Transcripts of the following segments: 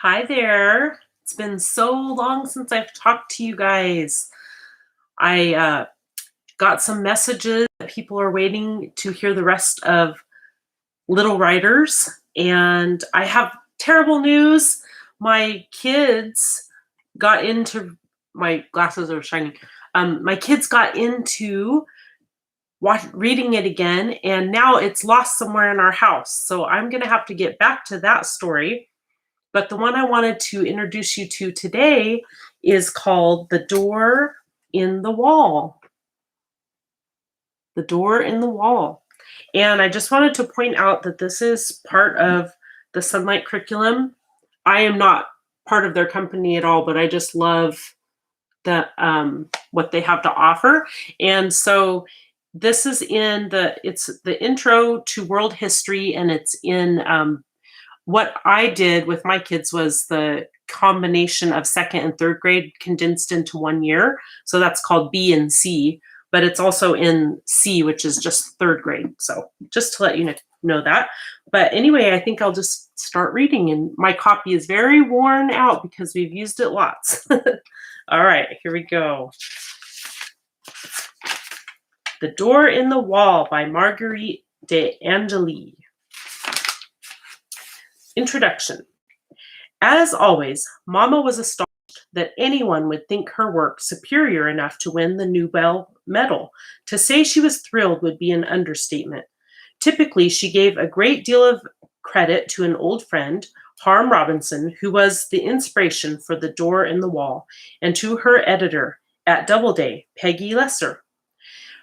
Hi there. It's been so long since I've talked to you guys. I got some messages that people are waiting to hear the rest of Little Riders, and I have terrible news. My kids got into my glasses are shining. My kids got into reading it again, and now it's lost somewhere in our house. So I'm going to have to get back to that story. But the one I wanted to introduce you to today is called The Door in the Wall. The Door in the Wall. And I just wanted to point out that this is part of the Sonlight curriculum. I am not part of their company at all, but I just love what they have to offer. And so this is it's the intro to world history, and it's in what I did with my kids was the combination of second and third grade condensed into 1 year. So that's called B and C, but it's also in C, which is just third grade. So just to let you know that. But anyway, I think I'll just start reading, and my copy is very worn out because we've used it lots. All right, here we go. The Door in the Wall by Marguerite de Angeli. Introduction. As always, Mama was astonished that anyone would think her work superior enough to win the Nobel medal. To say she was thrilled would be an understatement. Typically, she gave a great deal of credit to an old friend, Harm Robinson, who was the inspiration for The Door in the Wall, and to her editor at Doubleday, Peggy Lesser.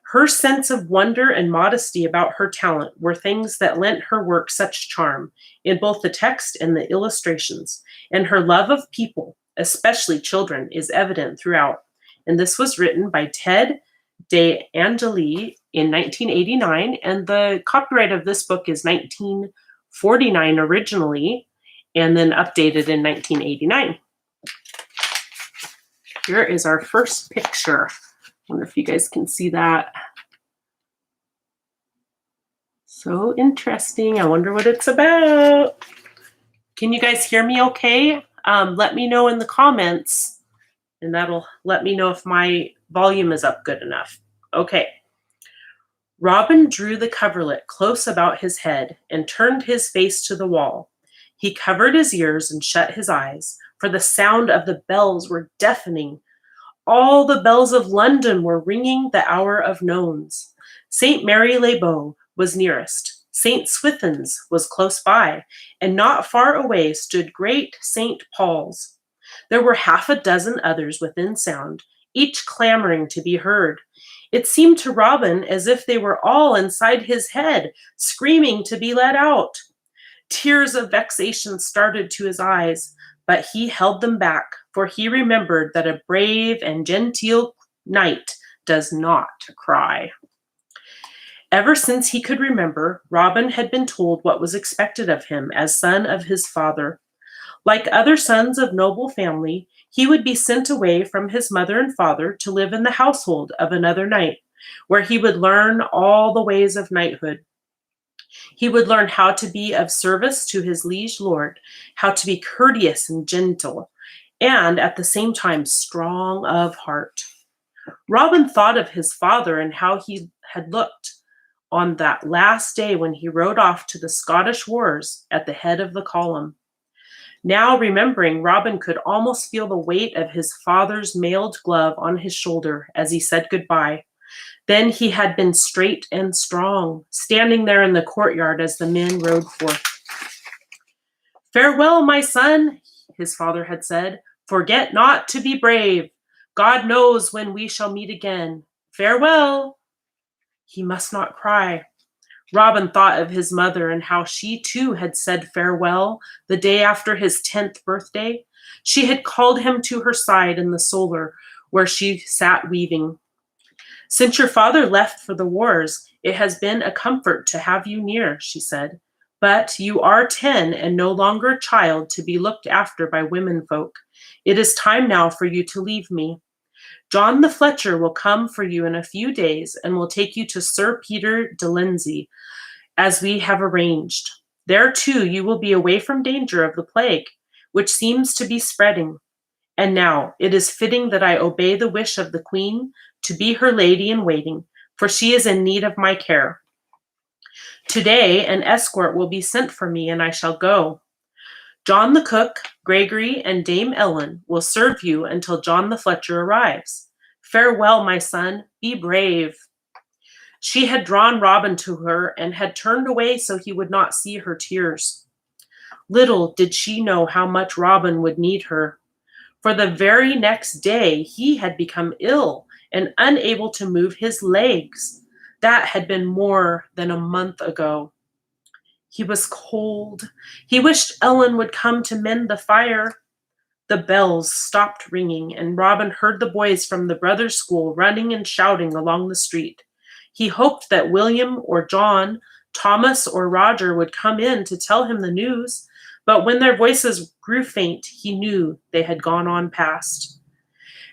Her sense of wonder and modesty about her talent were things that lent her work such charm in both the text and the illustrations, and her love of people, especially children, is evident throughout. And this was written by Ted de Angeli in 1989, and the copyright of this book is 1949 originally, and then updated in 1989. Here is our first picture. I wonder if you guys can see that. So interesting. I wonder what it's about. Can you guys hear me okay? Let me know in the comments, and that'll let me know if my volume is up good enough. Okay. Robin drew the coverlet close about his head and turned his face to the wall. He covered his ears and shut his eyes, for the sound of the bells were deafening. All the bells of London were ringing the hour of nones. St. Mary le Bow was nearest. St. Swithin's was close by, and not far away stood great St. Paul's. There were half a dozen others within sound, each clamoring to be heard. It seemed to Robin as if they were all inside his head, screaming to be let out. Tears of vexation started to his eyes, but he held them back, for he remembered that a brave and genteel knight does not cry. Ever since he could remember, Robin had been told what was expected of him as son of his father. Like other sons of noble family, he would be sent away from his mother and father to live in the household of another knight, where he would learn all the ways of knighthood. He would learn how to be of service to his liege lord, how to be courteous and gentle, and at the same time strong of heart. Robin thought of his father and how he had looked on that last day when he rode off to the Scottish wars at the head of the column. Now, remembering, Robin could almost feel the weight of his father's mailed glove on his shoulder as he said goodbye. Then he had been straight and strong, standing there in the courtyard as the men rode forth. "Farewell, my son," his father had said. "Forget not to be brave. God knows when we shall meet again. Farewell." He must not cry. Robin thought of his mother and how she too had said farewell the day after his 10th birthday. She had called him to her side in the solar where she sat weaving. "Since your father left for the wars, it has been a comfort to have you near," she said. "But you are 10 and no longer a child to be looked after by womenfolk. It is time now for you to leave me. John the Fletcher will come for you in a few days and will take you to Sir Peter de Lindsay, as we have arranged. There, too, you will be away from danger of the plague. which seems to be spreading. And now it is fitting that I obey the wish of the queen to be her lady in waiting, for she is in need of my care. Today an escort will be sent for me, and I shall go. John the cook, Gregory, and Dame Ellen will serve you until John the Fletcher arrives. Farewell, my son, be brave. She had drawn Robin to her and had turned away so he would not see her tears. Little did she know how much Robin would need her. For the very next day he had become ill and unable to move his legs. That had been more than a month ago. He was cold. He wished Ellen would come to mend the fire. The bells stopped ringing, and Robin heard the boys from the brothers' school running and shouting along the street. He hoped that William or John, Thomas or Roger would come in to tell him the news, but when their voices grew faint, he knew they had gone on past.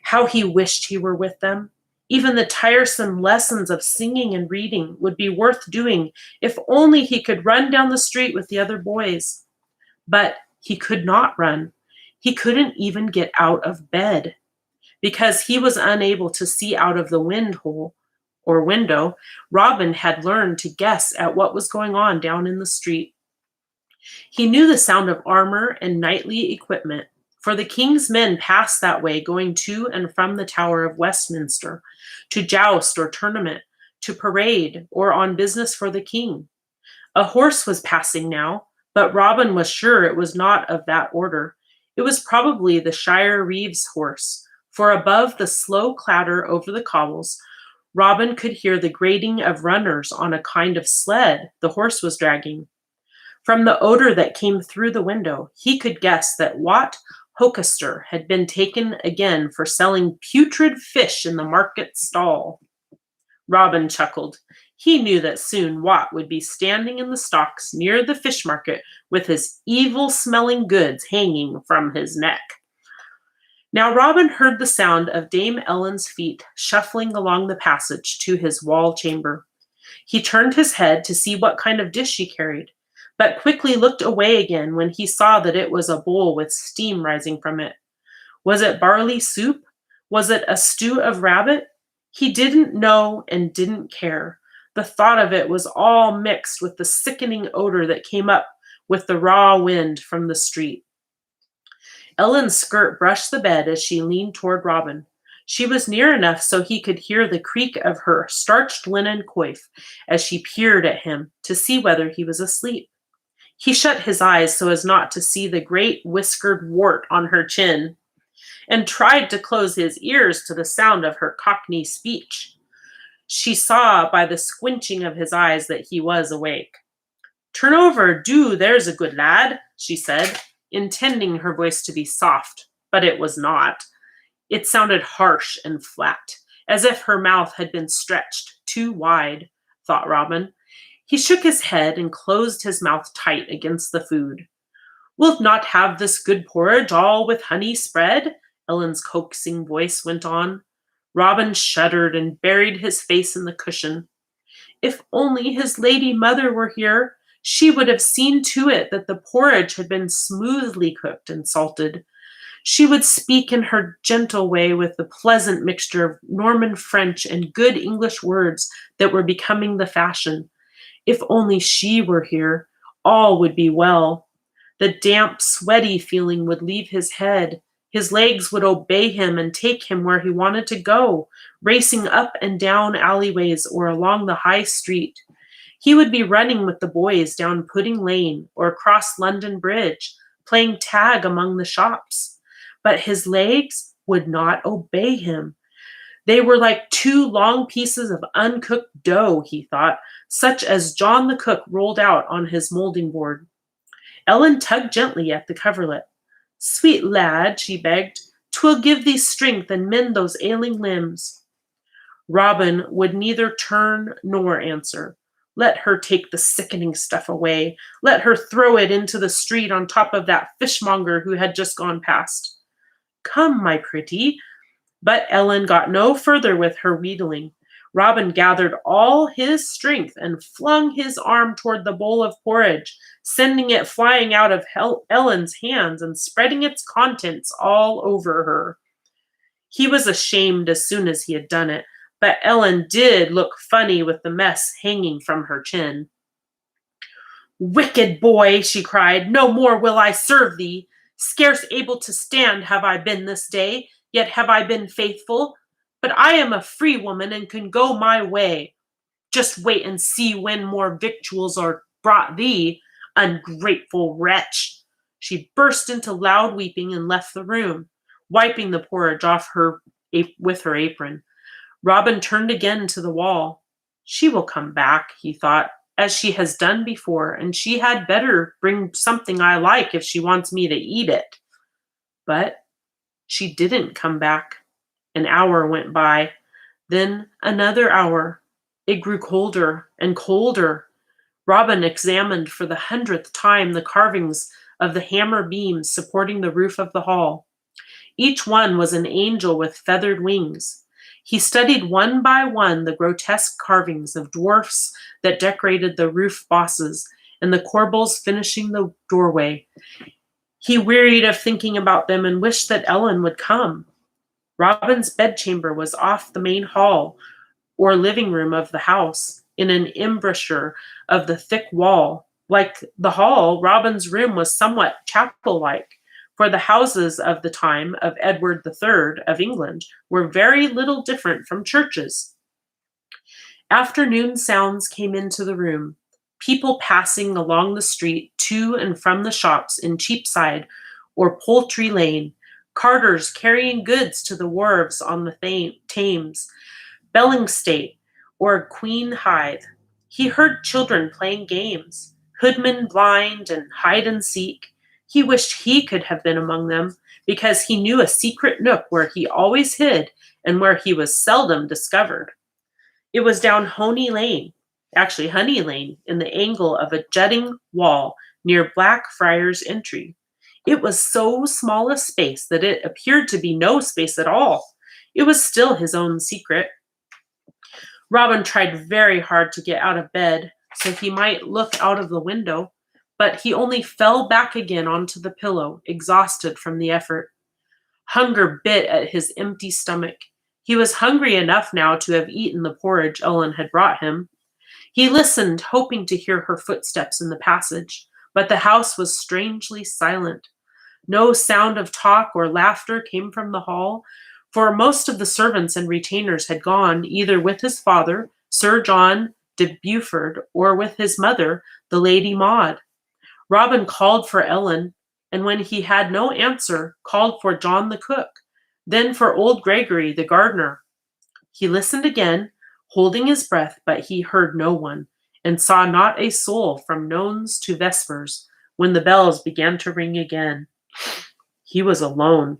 How he wished he were with them. Even the tiresome lessons of singing and reading would be worth doing if only he could run down the street with the other boys. But he could not run. He couldn't even get out of bed. Because he was unable to see out of the window, Robin had learned to guess at what was going on down in the street. He knew the sound of armor and knightly equipment, for the king's men passed that way, going to and from the Tower of Westminster, to joust or tournament, to parade, or on business for the king. A horse was passing now, but Robin was sure it was not of that order. It was probably the Shire Reeve's horse, for above the slow clatter over the cobbles, Robin could hear the grating of runners on a kind of sled the horse was dragging. From the odor that came through the window, he could guess that Wat Hocaster had been taken again for selling putrid fish in the market stall. Robin chuckled. He knew that soon Wat would be standing in the stocks near the fish market with his evil-smelling goods hanging from his neck. Now Robin heard the sound of Dame Ellen's feet shuffling along the passage to his wall chamber. He turned his head to see what kind of dish she carried, but quickly looked away again when he saw that it was a bowl with steam rising from it. Was it barley soup? Was it a stew of rabbit? He didn't know and didn't care. The thought of it was all mixed with the sickening odor that came up with the raw wind from the street. Ellen's skirt brushed the bed as she leaned toward Robin. She was near enough so he could hear the creak of her starched linen coif as she peered at him to see whether he was asleep. He shut his eyes so as not to see the great whiskered wart on her chin, and tried to close his ears to the sound of her Cockney speech. She saw by the squinching of his eyes that he was awake. "Turn over, do, there's a good lad," she said, intending her voice to be soft, but it was not. It sounded harsh and flat, as if her mouth had been stretched too wide, thought Robin. He shook his head and closed his mouth tight against the food. "Wilt not have this good porridge all with honey spread?" Ellen's coaxing voice went on. Robin shuddered and buried his face in the cushion. If only his lady mother were here, she would have seen to it that the porridge had been smoothly cooked and salted. She would speak in her gentle way with the pleasant mixture of Norman French and good English words that were becoming the fashion. If only she were here, all would be well. The damp, sweaty feeling would leave his head. His legs would obey him and take him where he wanted to go, racing up and down alleyways or along the high street. He would be running with the boys down Pudding Lane or across London Bridge, playing tag among the shops. But his legs would not obey him. They were like two long pieces of uncooked dough, he thought, such as John the cook rolled out on his moulding board. Ellen tugged gently at the coverlet. "Sweet lad," she begged, "'twill give thee strength and mend those ailing limbs." Robin would neither turn nor answer. Let her take the sickening stuff away. Let her throw it into the street on top of that fishmonger who had just gone past. "Come, my pretty." But Ellen got no further with her wheedling. Robin gathered all his strength and flung his arm toward the bowl of porridge, sending it flying out of Ellen's hands and spreading its contents all over her. He was ashamed as soon as he had done it, but Ellen did look funny with the mess hanging from her chin. "Wicked boy," she cried, "no more will I serve thee. Scarce able to stand have I been this day, yet have I been faithful. But I am a free woman and can go my way. Just wait and see when more victuals are brought thee, ungrateful wretch." She burst into loud weeping and left the room, wiping the porridge off her with her apron. Robin turned again to the wall. "She will come back," he thought, "as she has done before, and she had better bring something I like if she wants me to eat it." But she didn't come back. An hour went by, then another hour. It grew colder and colder. Robin examined for the 100th time the carvings of the hammer beams supporting the roof of the hall. Each one was an angel with feathered wings. He studied one by one the grotesque carvings of dwarfs that decorated the roof bosses and the corbels finishing the doorway. He wearied of thinking about them and wished that Ellen would come. Robin's bedchamber was off the main hall or living room of the house, in an embrasure of the thick wall. Like the hall, Robin's room was somewhat chapel-like, for the houses of the time of Edward III of England were very little different from churches. Afternoon sounds came into the room, people passing along the street to and from the shops in Cheapside or Poultry Lane, carters carrying goods to the wharves on the Thames, Bellingstate, or Queen Hithe. He heard children playing games, hoodman blind and hide and seek. He wished he could have been among them, because he knew a secret nook where he always hid and where he was seldom discovered. It was down Honey Lane, actually Honey Lane, in the angle of a jutting wall near Blackfriars Entry. It was so small a space that it appeared to be no space at all. It was still his own secret. Robin tried very hard to get out of bed so he might look out of the window, but he only fell back again onto the pillow, exhausted from the effort. Hunger bit at his empty stomach. He was hungry enough now to have eaten the porridge Ellen had brought him. He listened, hoping to hear her footsteps in the passage, but the house was strangely silent. No sound of talk or laughter came from the hall, for most of the servants and retainers had gone, either with his father, Sir John de Beaufort, or with his mother, the Lady Maud. Robin called for Ellen, and when he had no answer, called for John the cook, then for old Gregory the gardener. He listened again, holding his breath, but he heard no one, and saw not a soul from nones to vespers, when the bells began to ring again. He was alone.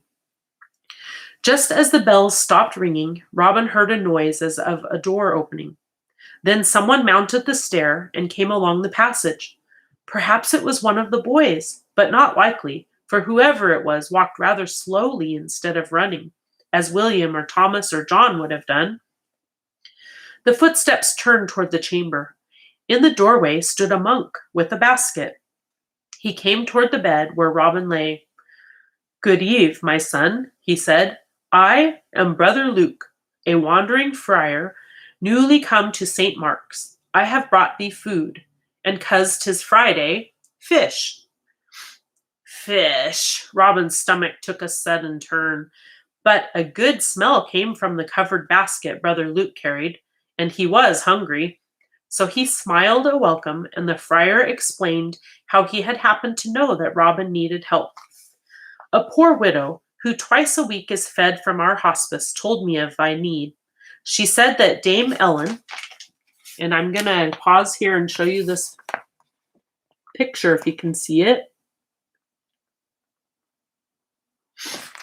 Just as the bells stopped ringing, Robin heard a noise as of a door opening. Then someone mounted the stair and came along the passage. Perhaps it was one of the boys, but not likely, for whoever it was walked rather slowly instead of running, as William or Thomas or John would have done. The footsteps turned toward the chamber. In the doorway stood a monk with a basket. He came toward the bed where Robin lay. "Good eve, my son," he said. "I am Brother Luke, a wandering friar, newly come to St. Mark's. I have brought thee food, and 'cause 'tis Friday, fish." Fish! Robin's stomach took a sudden turn, but a good smell came from the covered basket Brother Luke carried, and he was hungry. So he smiled a welcome, and the friar explained how he had happened to know that Robin needed help. "A poor widow, who twice a week is fed from our hospice, told me of thy need. She said that Dame Ellen," and I'm going to pause here and show you this picture if you can see it.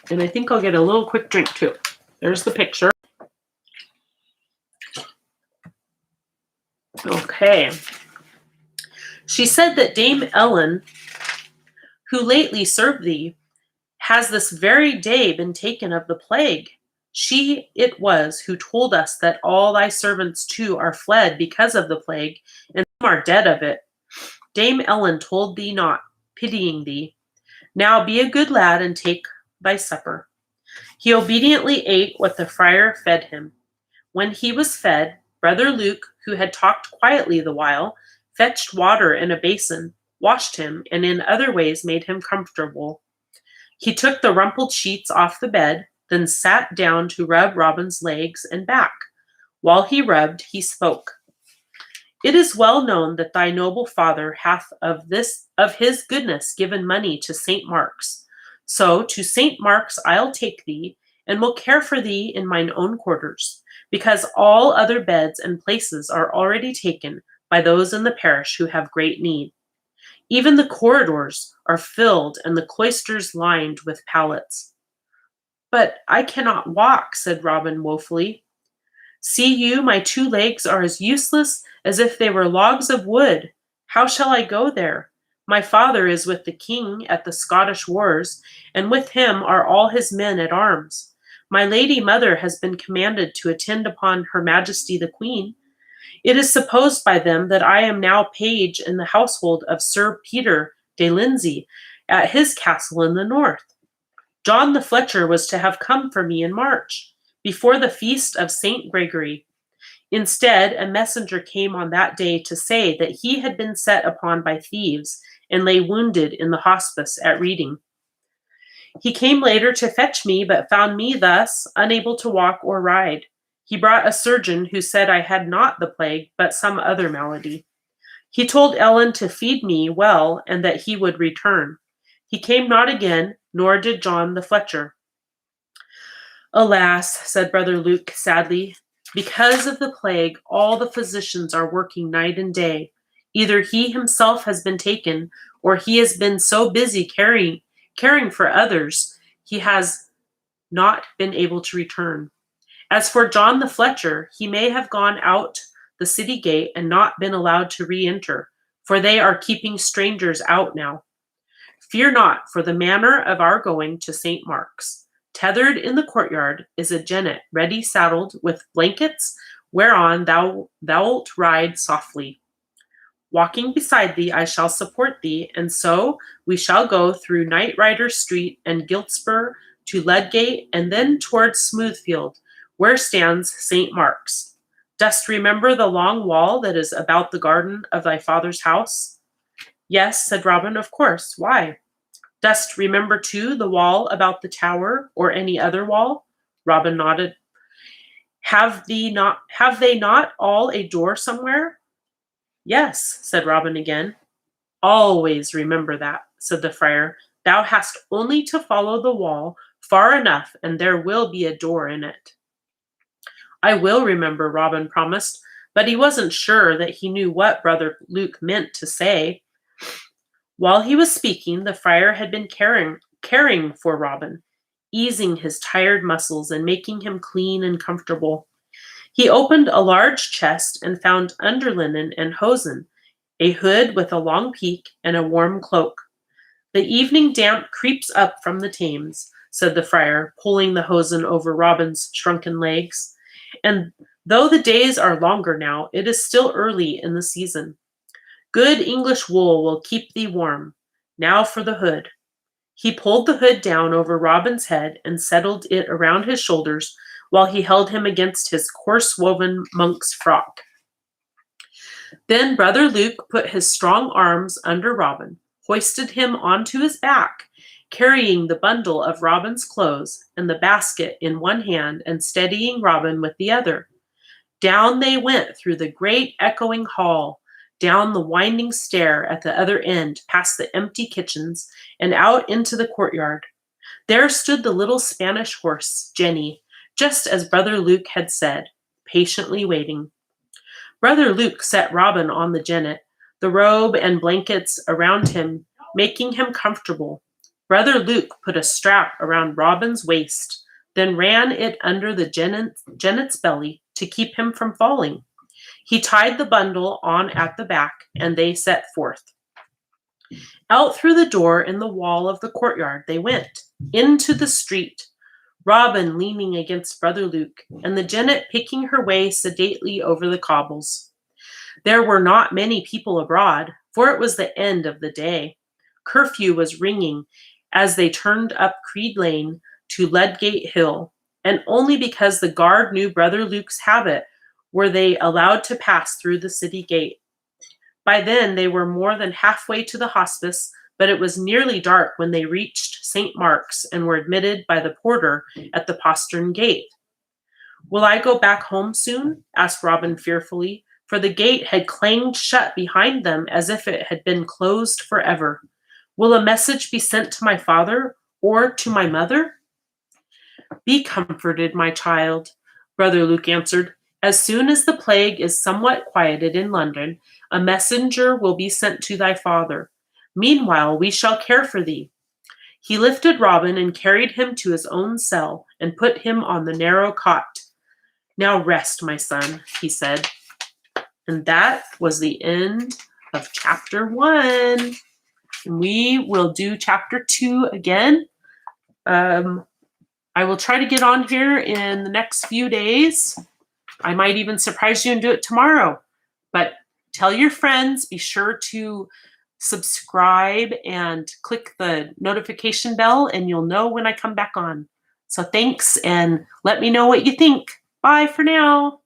And I think I'll get a little quick drink too. There's the picture. Okay. She said that Dame Ellen, who lately served thee, has this very day been taken of the plague. She it was who told us that all thy servants too are fled because of the plague, and some are dead of it. Dame Ellen told thee not, pitying thee. Now be a good lad and take thy supper. He obediently ate what the friar fed him. When he was fed, Brother Luke, who had talked quietly the while, fetched water in a basin, washed him, and in other ways made him comfortable. He took the rumpled sheets off the bed, then sat down to rub Robin's legs and back. While he rubbed, he spoke. It is well known that thy noble father hath of his goodness given money to St. Mark's. So to St. Mark's I'll take thee, and will care for thee in mine own quarters, because all other beds and places are already taken by those in the parish who have great need. Even the corridors are filled and the cloisters lined with pallets. But I cannot walk, said Robin woefully. See you, my 2 legs are as useless as if they were logs of wood. How shall I go there? My father is with the king at the Scottish wars, and with him are all his men at arms. My lady mother has been commanded to attend upon her majesty the queen. It is supposed by them that I am now page in the household of Sir Peter de Lindsay at his castle in the north. John the Fletcher was to have come for me in March, before the feast of St. Gregory. Instead, a messenger came on that day to say that he had been set upon by thieves and lay wounded in the hospice at Reading. He came later to fetch me, but found me thus, unable to walk or ride. He brought a surgeon who said I had not the plague, but some other malady. He told Ellen to feed me well and that he would return. He came not again, nor did John the Fletcher. Alas, said Brother Luke sadly, because of the plague, all the physicians are working night and day. Either he himself has been taken, or he has been so busy caring for others, he has not been able to return. As for John the Fletcher, he may have gone out the city gate and not been allowed to re-enter, for they are keeping strangers out now. Fear not for the manner of our going to St. Mark's. Tethered in the courtyard is a jennet ready saddled with blankets, whereon thou'lt ride softly. Walking beside thee, I shall support thee, and so we shall go through Knight Rider Street and Giltspur to Ludgate, and then towards Smoothfield, where stands St. Mark's. Dost remember the long wall that is about the garden of thy father's house? Yes, said Robin, of course. Why? Dost remember, too, the wall about the tower, or any other wall? Robin nodded. Have they not all a door somewhere? Yes, said Robin again. Always remember that, said the friar. Thou hast only to follow the wall far enough, and there will be a door in it. I will remember, Robin promised, but he wasn't sure that he knew what Brother Luke meant to say. While he was speaking, the friar had been caring for Robin, easing his tired muscles and making him clean and comfortable. He opened a large chest and found underlinen and hosen, a hood with a long peak, and a warm cloak. The evening damp creeps up from the Thames, said the friar, pulling the hosen over Robin's shrunken legs. And though the days are longer now, it is still early in the season. Good English wool will keep thee warm. Now for the hood. He pulled the hood down over Robin's head and settled it around his shoulders while he held him against his coarse-woven monk's frock. Then Brother Luke put his strong arms under Robin, hoisted him onto his back, carrying the bundle of Robin's clothes and the basket in one hand and steadying Robin with the other. Down they went through the great echoing hall, down the winding stair at the other end, past the empty kitchens, and out into the courtyard. There stood the little Spanish horse, Jenny, just as Brother Luke had said, patiently waiting. Brother Luke set Robin on the jennet, the robe and blankets around him, making him comfortable. Brother Luke put a strap around Robin's waist, then ran it under the jennet's belly to keep him from falling. He tied the bundle on at the back, and they set forth. Out through the door in the wall of the courtyard they went, into the street. Robin leaning against Brother Luke, and the jennet picking her way sedately over the cobbles. There were not many people abroad, for it was the end of the day. Curfew was ringing as they turned up Creed Lane to Ludgate Hill, and only because the guard knew Brother Luke's habit were they allowed to pass through the city gate. By then they were more than halfway to the hospice, but it was nearly dark when they reached St. Mark's and were admitted by the porter at the postern gate. "Will I go back home soon?" asked Robin fearfully, for the gate had clanged shut behind them as if it had been closed forever. "Will a message be sent to my father or to my mother?" "Be comforted, my child," Brother Luke answered. "As soon as the plague is somewhat quieted in London, a messenger will be sent to thy father. Meanwhile, we shall care for thee." He lifted Robin and carried him to his own cell and put him on the narrow cot. "Now rest, my son," he said. And that was the end of chapter 1. We will do chapter 2 again. I will try to get on here in the next few days. I might even surprise you and do it tomorrow. But tell your friends, be sure to subscribe and click the notification bell, and you'll know when I come back on. So thanks, and let me know what you think. Bye for now.